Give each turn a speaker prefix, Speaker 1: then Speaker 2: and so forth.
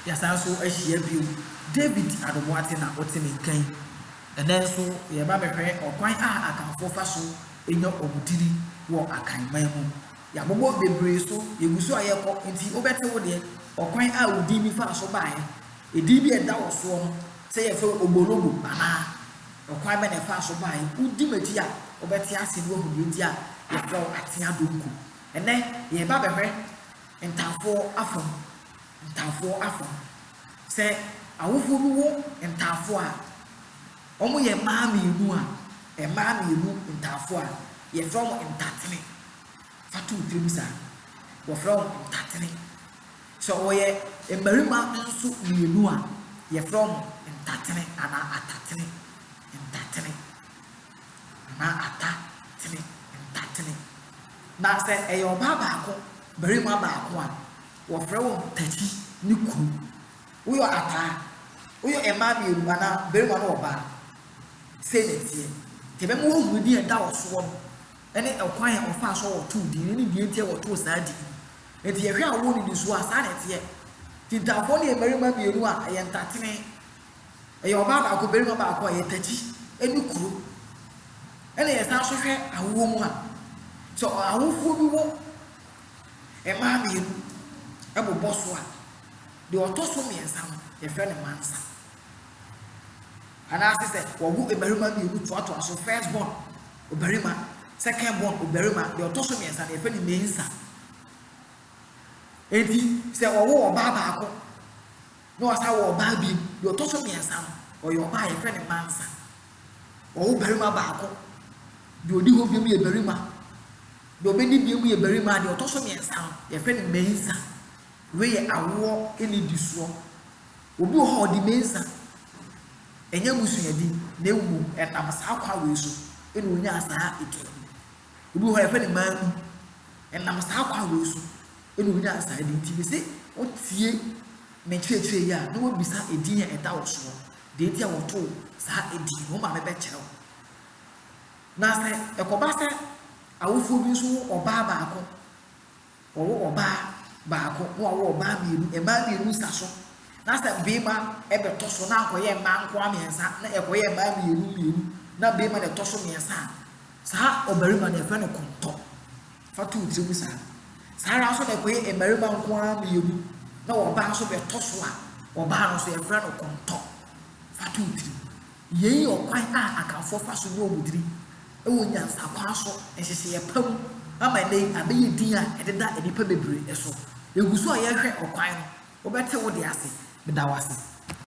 Speaker 1: yasanso ahyia bio David adoboate na otene nkan enen so ye ba behwe okwan a akanfo fa so enya obudiri wo akanman mu ya bobo bebre so yeguso ayekọ nti obete wo de okwan a odi mi fa so baaye edi bi eda wo so no se ye fe obologo ana okwan be na fa so baaye udi mati a obete ase wo hudi nti a ye fa atia donku ene ye ba behwe Ntaafo afọ se awofo bi wo Ntaafo a omo ye maami enu a maami enu Ntaafo a ye from Ntatene fatu tribisa wo from Ntatene so wo ye emarima nso mienu a ye from Ntatene ana Atatene Ntatene ana Atatene Ntatene na se eyo baba ko barima baako a wo from Tachi ni kuru uyo ata uyo emami eruba na barima no oba say netie tebe mo hu di eda oso no ene ekwan a ofa so wo tu di ni di entie wo tu sa di enti ye hwe a wo ni di so asa netie ti Ntaafo ne barima mienu a ye Ntatene ye oba baako barima baako a ye Tachi eni kuru ene ye sa so hwe awo mu a so awofo bi wo emami enu ebobo so a de otoso miensa no ye fe ne Mansa ana se wo ebarima bi enu to ato so first born obarima second born obarima de otoso miensa ye fe ne Mensa enti se wo oba baako no asa wo oba bi de otoso miensa no o yo ba ye fe ne Mansa wo barima baako de odi ho bi mu ye barima de obedi bi mu ye barima de otoso miensa ye fe ne Mensa we ye awo eni disuo obi ho di Mensa enya musunyadi na ewu etamsa akwa we so eni onya asa eke obi ho ye fe ne manu enamsa akwa we so eni onya asa di nti bi se otie me twetwe ya na wo bisa edin ya eda wo so de nti a wo to sa edin wo ma me be kyerɛ na se ekoba se awofo bi so oba baako owo oba baako wo oba mienu mienu saso na se bema ebe toso na akoye ma nko amiensa na ekoye ma mienu na bema de toso miensa sa obarima na efe no KONTO fatu utribu sa ra so de ekoye ebarima nko amienu na oba so be toso a oba no so efe no KONTO fatu utribu yei okwan a akanfo fa so no obudiri ewo nyansa kwa so ehhye ye pam ama nei abeyi din a ededa edipa bebre eso eguso a ye hwe okwan no obete wo de ase beda wase